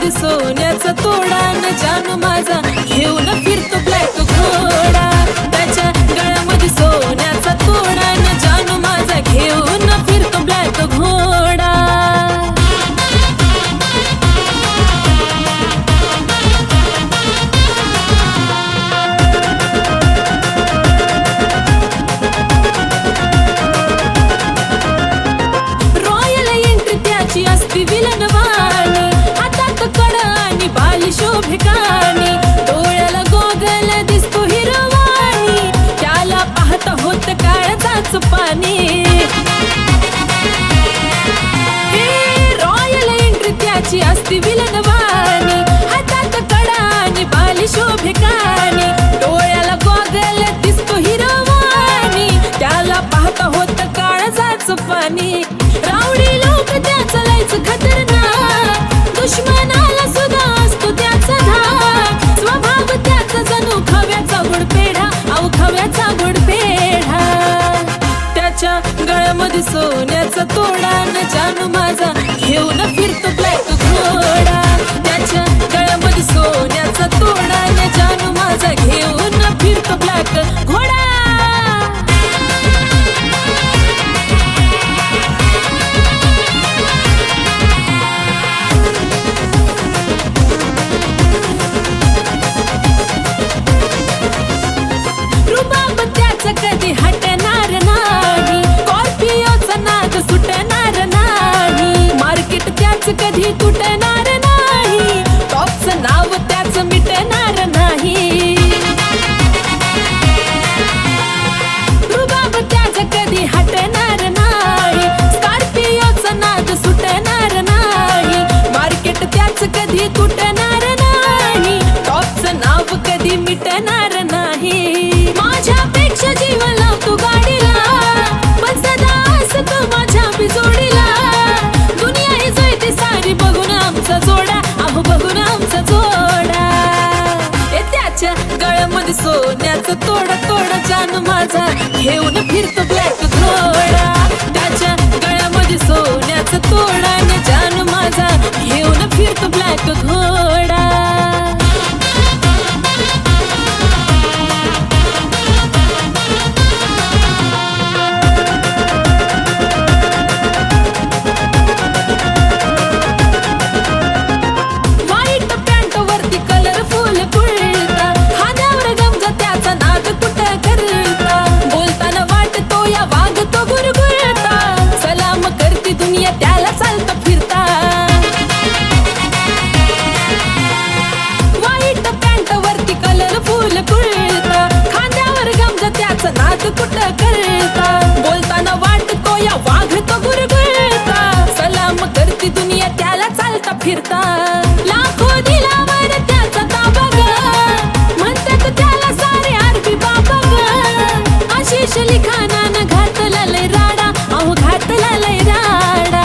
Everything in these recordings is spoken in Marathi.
गळ्यामध्ये सोन्याचा तोडा न जानू माझा घेऊन फिरतो ब्लॅक घोडा. त्याच्या गळ्यामध्ये सोन्याचा तोडा न जानू माझा घेऊन फिरतो ब्लॅक घोडा. रॉयल एंट्री त्याची असती विलनवाणी, हातात कडा आणि बाली शोभिकानी, डोळ्याला गोगल दिसतो हिरवाणी, त्याला पाहता होत काळजाचं पाणी. रॉयल एंट्री त्याची असती विलनवाणी, हातात कडा आणि बाली शोभिकानी, डोळ्याला गोगल दिसतो हिरवाणी, त्याला पाहता होत काळजाचं पाणी. रावडी लोक त्याचं लयच खतरनाक, दुश्मनाला सुद्धा असतो त्याचा धाक. स्वभाव त्याचा जणू खव्याचा गुडपेढा, अहो खव्याचा गुडपेढा. त्याच्या गळ्यामध्ये सोन्याचा तोडा न जानू माझा घेऊन फिरतो ब्लॅक घोडा. त्याच्या गळ्यामध्ये सोन्याचा तोडा न जानू माझा घेऊन फिरतो ब्लॅक घोडा. रुबाब त्याचा कधी हटणार नाही, स्कॉर्पिओचा नाद सुटणार नाही, मार्केट त्याच कधी तुटणार नाही, टॉपचं नाव त्याचं मिटणार नाही. रुबाब त्याचा कधी हटणार नाही, स्कॉर्पिओचा नाद सुटणार नाही, मार्केट त्याच कधी तुटणार नाही, टॉपचं नाव कधी मिटणार नाही. माझ्यापेक्षा जीव लावतो गाडीला, पण सदा असतो माझ्या बिजोडीला. दुनिया ही जळते सारी बघून आमचा जोडा, अहो बघून आमचा जोडा. त्याच्या गळ्यामध्ये सोन्याचा तोडा तोडा जानू माझा घेऊन फिरतो ब्लॅक घोडा. त्याच्या गळ्यामध्ये सोन्याचा तोडा न जानू माझा घेऊन फिरतो ब्लॅक घोडा. व्हाईट पॅन्ट वरती कलरफुल कुर्ता, खांद्यावर गमजा त्याचा नाद कुठं करता, बोलताना वाटतो या वागतो गुरगुरता, सलाम करती दुनिया त्याला चालतं फिरता. व्हाईट पॅन्ट वरती कलरफुल कुर्ता, खांद्यावर गमजा त्याचा नाद कुठं करता, बोलताना वाटतो या वागतो गुरगुरता, सलाम करती दुनिया त्याला चालता फिरता. लाखो दिलावर त्याचा ताबा ग, म्हणतात त्याला सारे आरबी बाबा ग. आशिष लिखाणानं घातला लय राडा, अहो घातला लय राडा.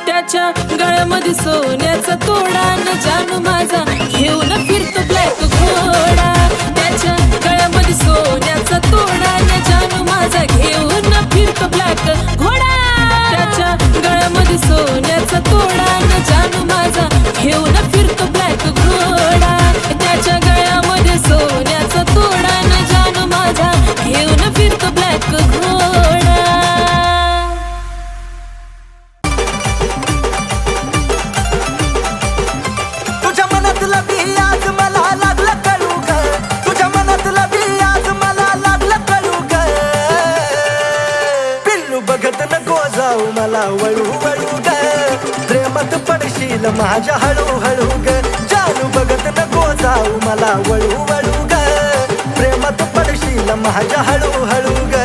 त्याच्या गळ्यामध्ये सोन्याचा तोडा न जानू माझा घेऊन फिरतो ब्लॅक घोडा. त्याच्या गळ्यामध्ये सोन्याचा तोडा न जानू माझा घेऊन फिरतो ब्लॅक घोडा. त्याच्या गळ्यामध्ये सोन्याचा तोडा न जानू माझा घेऊन फिरतो ब्लॅक घोडा. त्याच्या गळ्यामध्ये सोन्याचा तोडा न जानू माझा घेऊन फिरतो ब्लॅक घोडा. तुझ्या मनातला बी आज मला लागलं कळू ग, तुझ्या मनातला बी आज मला लागलं कळू ग. पिल्लू बघत नको जाऊ मला वळू वळू ग, प्रेमात पडशील माझ्या हळू हळू ग. जानू बघत नको जाऊ मला वळू वळू ग, प्रेमात पडशील माझ्या हळू हळू ग.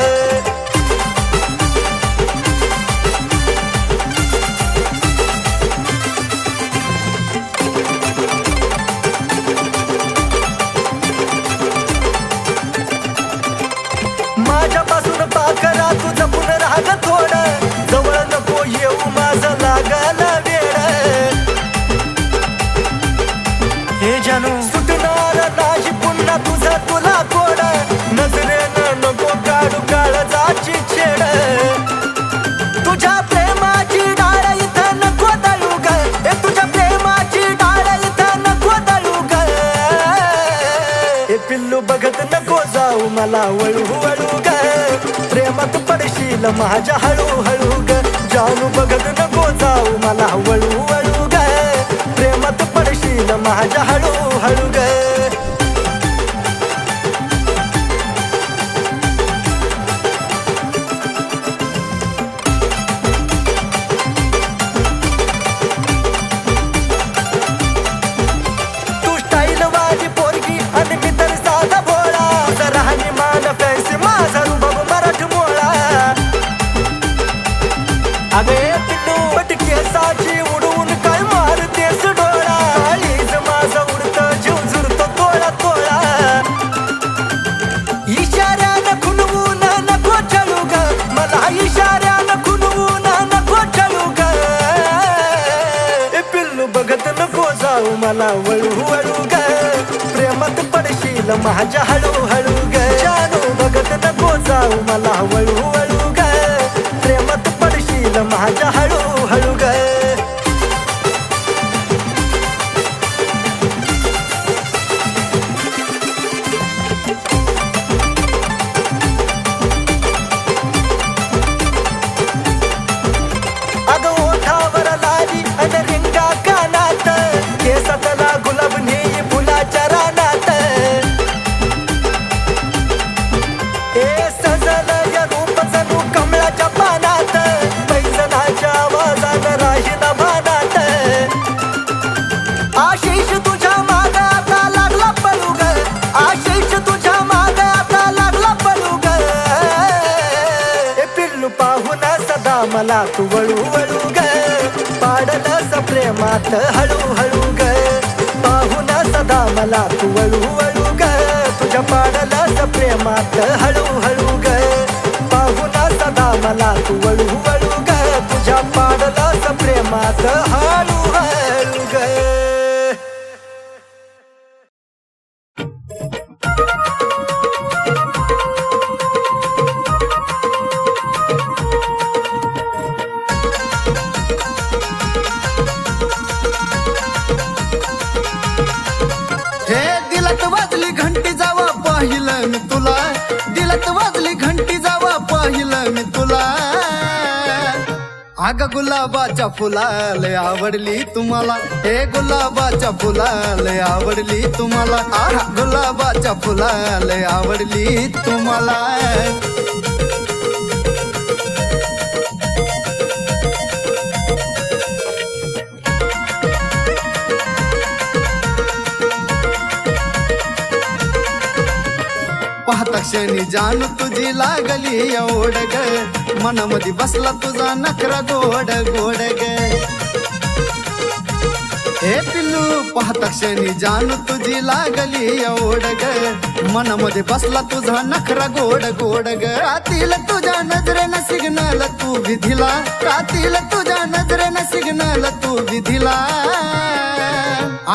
माझ्यापासून पाकरा तू जपून राग थोडं, जवळ नको येऊ माझं लागल वेळ. हे जानू सुटणार नाही पुन्हा तुझं तुला कोड, नजरेनं नको काढू काळजाची छेड. तुझ्या प्रेमाची डाळ इथं नको दळू ग, तुझ्या प्रेमाची डाळ पिल्लू बघत नको जाऊ मला वळू वळू ग प्रेमात पडशील माझ्या हळू हळू ग जानू बघत नको जाऊ मला वळू वळू ग प्रेमात पडशील माझ्या हळू हळू ग अगे पिल्लू पटकेसाची उडून काय मारतेस डोळा लीज माझा उडत जीव झुरतो तोळा तोळा इशाऱ्यानं खुलवून नको चलू ग मला इशाऱ्यानं खुलवून नको चलू ग पिल्लू बघत नको जाऊ मला वळू वळू ग प्रेमात पडशील माझ्या हळू हळू ग जानू बघत नको जाऊ मला वळू वळू ग प्रेमात पडशील माझ्या हळू हळू ग अगं ओठावर लाली आणि रिंगा कानात केसातला गुलाब नेई फुलाच्या रानात ए सजल या रूप जणू कमळाच्या पानात पैजनाच्या आवाजानं राहीन भानात आशिष तुझ्या मागे आता लागला पळू ग आशिष तुझ्या मागे आता लागला पळू ग ए पिल्लू पाहून सदा मला तू वळू वळू ग पाडलंस प्रेमात हळू हळू ग पाहून सदा मला तू वळू वळू ग तुझ्या पाडलंस प्रेमात हळू हळू ग पाहून सदा मला तू वळू वळू ग तुझ्या पाडलंस प्रेमात हळू हळू ग हे दिलत वाजली घंटी जावा पाहिलं मी तुला दिलत वाजली घंटी जावा पाहिलं मी तुला अग गुलाबाच्या फुलाले आवडली तुम्हाला हे गुलाबाच्या फुलाले आवडली तुम्हाला आहा गुलाबाच्या फुलाले आवडली तुम्हाला पाहता क्षणी जाण तुझी लागली एवढ ग मनामध्ये बसला तुझा नखरा गोड गोड ग हे पिल्लू पाहता क्षणी जाण तुझी लागली एवढ ग मनामध्ये बसला तुझा नखरा गोड गोड ग रातील तुझ्या नजरेनं सिग्नल तू विधिला रातील तुझ्या नजरेनं सिग्नल तू विधिला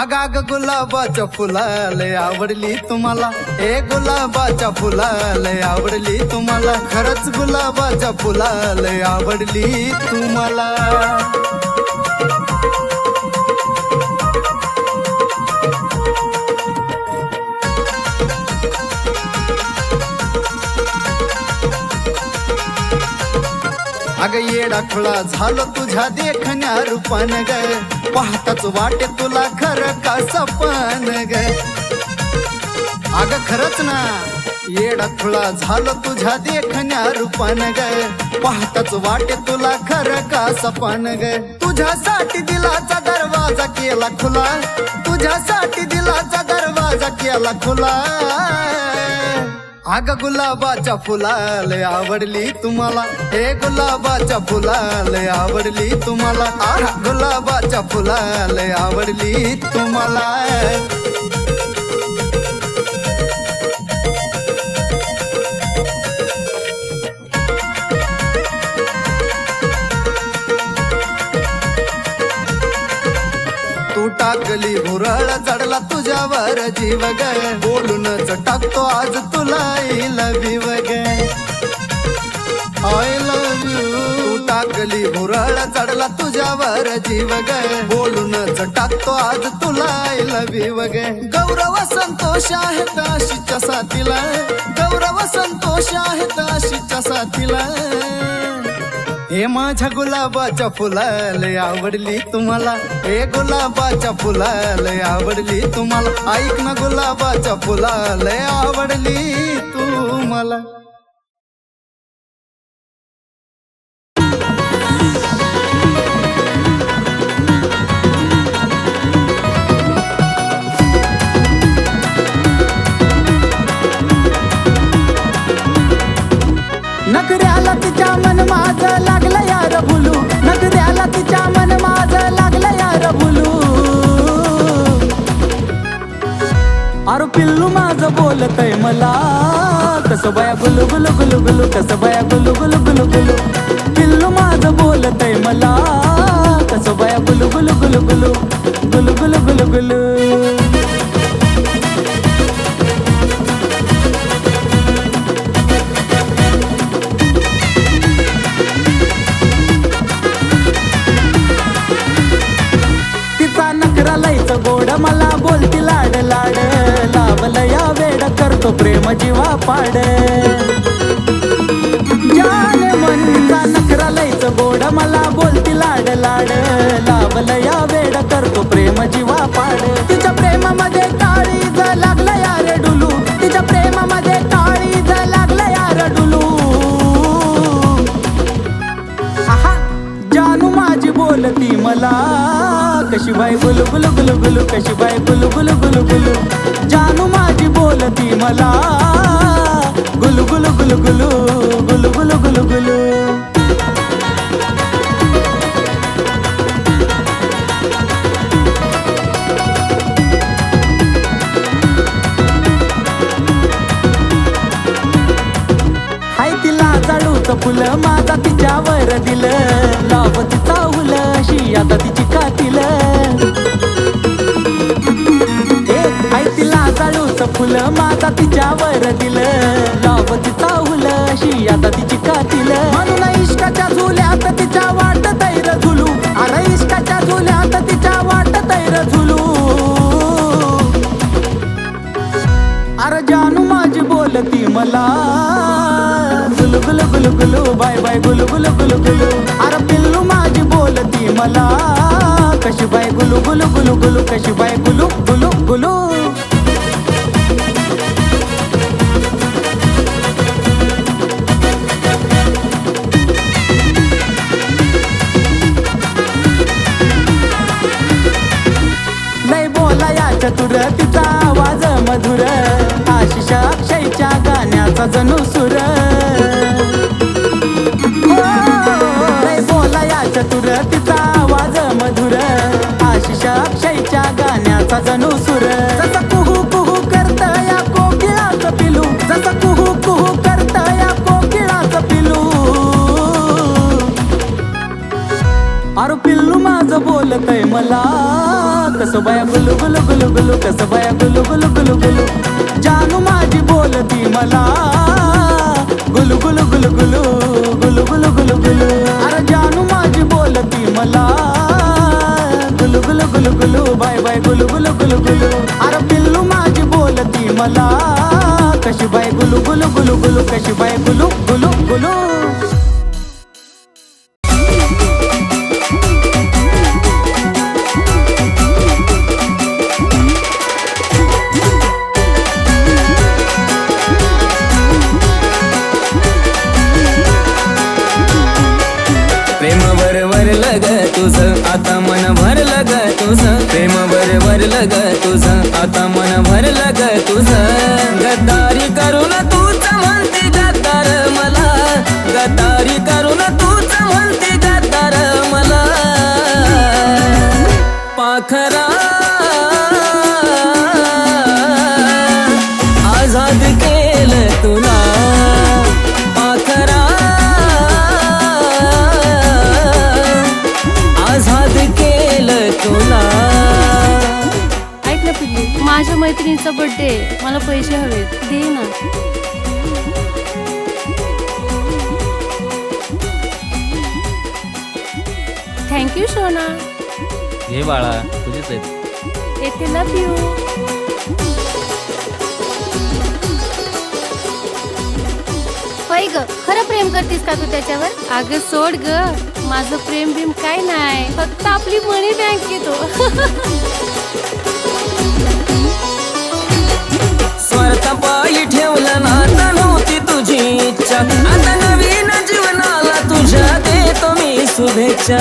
आगाग गुलाबाच्या फुलाले आवडली तुम्हाला हे गुलाबाच्या फुलाले आवडली तुम्हाला खरंच गुलाबाच्या फुलाले आवडली तुम्हाला अग येडा खुळा झालो तुझ्या देखण्या रूपान ग पाहताच वाटे तुला खरं का सपन ग अग खरंच ना येडा खुळा झालो तुझ्या देखण्या रूपान ग पाहताच वाटे तुला खरं का सपन ग तुझ्यासाठी दिलाचा दरवाजा केला खुला तुझ्यासाठी दिलाचा दरवाजा केला खुला अग गुलाबाच्या फुलाले आवडली तुम्हाला हे गुलाबाच्या फुलाले आवडली तुम्हाला आहा गुलाबाच्या फुलाले आवडली तुम्हाला तू टाकली भुरळ चढला तुझ्यावर जीव ग बोलूनच टाकतो आज तुला I love you again I love you तू टाकली भुरळ चढला तुझ्यावर जीव ग बोलून टाकतो आज तुला I love you ग गौरव संतोष आहेत आशीच्या साथीला गौरव संतोष आहेत आशीच्या साथीला हे माझ्या गुलाबाच्या फुलाला आवडली तुम्हाला हे गुलाबाच्या फुलाला आवडली तुम्हाला ऐक ना गुलाबाच्या फुलाला आवडली तुम्हाला नखऱ्याला तिच्या मन माझं लागलं यार भुलू नखऱ्याला तिच्या मन माझं लागलं यार भुलू अरे पिल्लू माझं बोलतय मला कसं बाया गुलू गुलू गुलू गुलू कसं बाया गुलू गुलू गुलू गुलू पिल्लू माझं बोलतय मला कसं बाया गुलू गुलू गुलू गुलू गुलू गुलू गुलू गुलू गोड मला बोलती लाड लाड लावलं या वेड करतो प्रेम जीवा पाड जाने मनचा नखरा लयच गोड मला बोलती लाड लाड लावलं या वेड करतो प्रेम जीवा पाड तिच्या प्रेमामध्ये काळीज लागलं यार डुलू तिच्या प्रेमामध्ये काळीज लागलं यार डुलू आहा जानू माझी बोलती मला कशी बाई गुलू गुलू गुलू गुलू कशी बाई गुलू गुलू गुलू गुलू जानू माझी बोलती मला गुलू गुलू गुलू गुलू गुलू गुलू गुलू गुलू हाय तिला जाळूचं फुलं माझा तिच्यावर दिलं लावती चावलं अशी आता तिची कातील हाय तिला जाळूचं फुलं माझा तिच्यावर दिलं लावती चावलं अशी आता तिची कातील म्हणून इश्काच्या झुल्यात तिच्या वाट तैर झुलू अरे इश्काच्या झुल्यात तिच्या वाट तैर झुलू अरे जानू माझी बोलती मला गुलू गुलू गुलू गुलू बाय बाय गुलू गुलू गुलू गुलू अरे पिल्लू माझी बोलती मला कशी बाय गुलू गुलू गुलू गुलू कशी बाय गुलू गुलू गुलू लय बोला या चतुर तिचा आवाज मधुर आशिष अक्षयच्या गाण्याचा जणू सुर लय बोला या चतुर तिचा आवाज मधुर आशिष अक्षयच्या गाण्याचा जणू सुर जसं कुहू कुहू करत या कोकिळाचं पिलू जसं कुहू कुहू करत या कोकिळाचं पिलू अरे पिल्लू माझं बोलतय मला कसं बाया गुलू गुलू गुलू गुलू कसं बाया गुलू गुलू गुलू गुलू जानू माझी बोलती मला गुलू गुलू गुलू गुलू गुलू गुलू गुलू गुलू अरे जानू माझी बोलती मला गुलू गुलू गुलू गुलू बाय बाय गुलू गुलू गुलू गुलू अरे पिल्लू माझी बोलती मला कशी बाय गुलू गुलू गुलू गुलू कशी बाय गुलू गुलू गुलू तुझं आता मन भरलं ग तुझं प्रेम भरलं ग तुझं आता मन भरलं ग तुझं गद्दारी करून तूच म्हणते गद्दार मला गद्दारी करून तूच म्हणते गद्दार मला पाखरा आझाद केलं तुला पाखरा आझाद केलं तुला. ऐक ना पिल्लू, माझ्या मैत्रिणीचा बर्थडे, मला पैसे हवेत, दे ना. थँक्यू सोना. हे बाळा तुझेच आहेत. येथे लव यू. होय ग, खरं प्रेम करतीस का तू त्याच्यावर? अगं सोड ग, माझं प्रेम बिम काय नाही, फक्त आपली मनी बँक येतो. स्वार्थापायी ठेवलं नाता नव्हती तुझी इच्छा, आता नवीन जीवनाला तुझ्या देतो मी शुभेच्छा.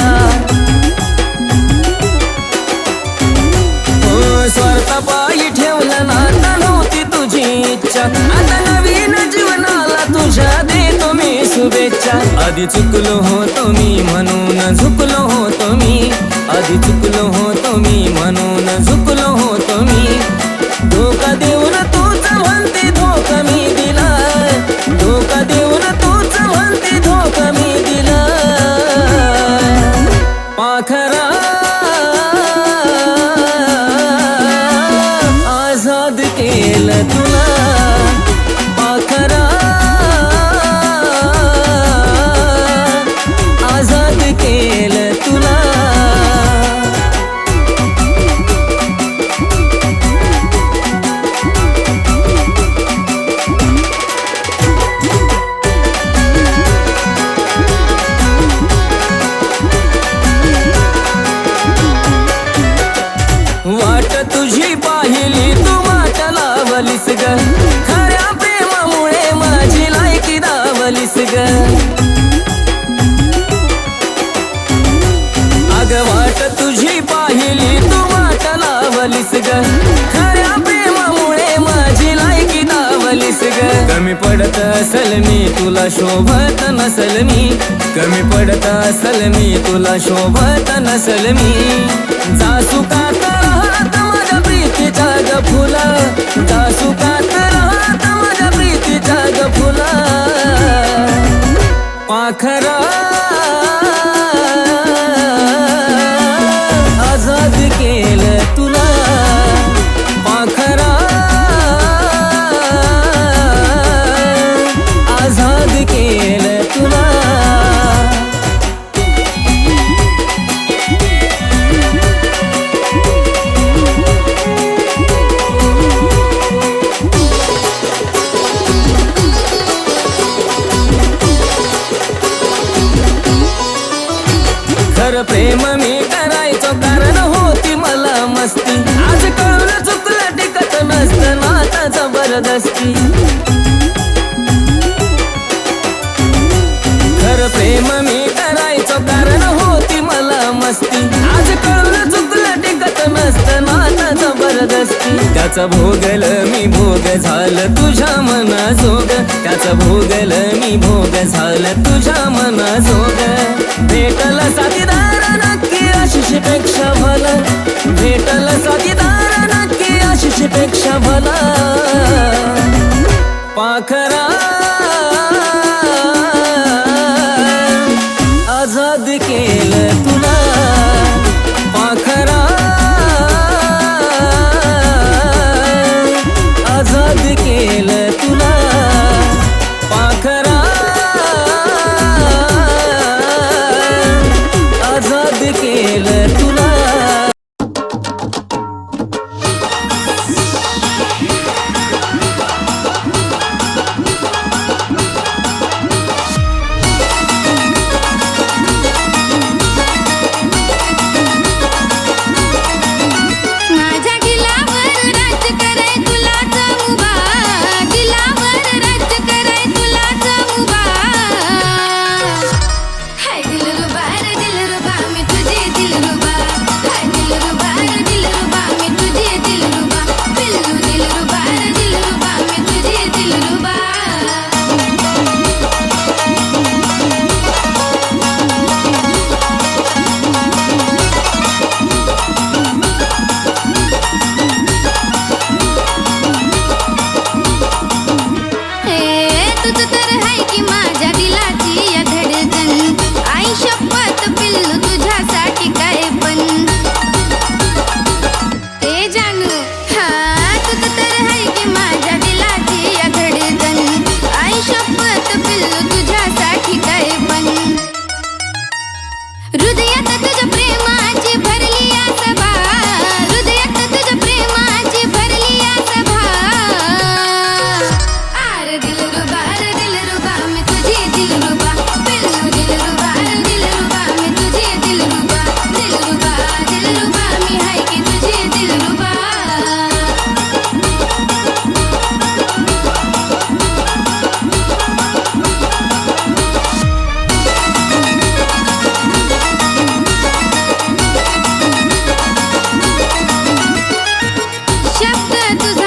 हो स्वार्थापायी ठेवलं नाता नव्हती तुझी इच्छा, आता नवीन जीवनाला तुझ्या देतो मी शुभेच्छा. आधी चुकलो होतो मी म्हणून झुकलो होतो मी, आधी चुकलो होतो मी म्हणून झुकलो होतो मी. धोका देऊन तूच म्हणते धोका मी दिला, धोका देऊन तूच म्हणते धोका मी दिला. पाखरा आझाद केलं तुला, पाखरा आझाद केलं तुला. वाट तुझी पाहिली तू वाट लावलीस ग, खऱ्या प्रेमामुळे माझी लायकी दावलीस ग. अग वाट तुझी पाहिली तू वाट लावलीस ग, खऱ्या प्रेमामुळे माझी लायकी दावलीस ग. कमी पडत असल मी तुला शोभत नसल मी, कमी पडत असल मी तुला शोभत नसल मी. जासुकात राहत माझ्या प्रीतीच्या ग फुला, जासुकात राहत माझ्या प्रीतीच्या ग फुला. पाखरा आझाद केलं तुला, पाखरा आझाद केलं तुला. खरं प्रेम मी करायचो कारण होती मला मस्ती, आज कळून चुकलं टिकत नसतं नाता जबरदस्ती. खरं प्रेम मी करायचो कारण होती मला मस्ती, आज कळून चुकलं टिकत नसतं नाता जबरदस्ती. त्याचा भोगल मी भोग झालं तुझ्या मनाजोग, त्याचा भोगल मी भोग झालं तुझ्या मनाजोग. भेटल साथीदार नक्की आशिषपेक्षा भला, भेटल साथीदार नक्की आशिषपेक्षा भला. पाखरा आझाद केलं तुला, पाखरा आझाद केलं तुला, पाखरा आझाद केलं तुला. माझ्या दिलावर राज कराय तुलाच उभा, दिलावर राज कराय तुलाच उभा. हाय दिलरुबा रे दिलरुबा मी तुझी दिलरुबा, हाय दिलरुबा रे दिलरुबा मी तुझी दिलरुबा. पिल्लू दिलरुबा रे दिलरुबा मी तुझी दिलरुबा. तुझ तर हाय की माझ्या दिलाची या धडकन, आई शपथ पिल्लू तुझ्यासाठी काय पण. ए जानू हा तुझ तर हाय की माझ्या दिलाची या धडकन, आई शपथ पिल्लू तुझ्यासाठी काय पण. हृदयात तुझ्या तुझं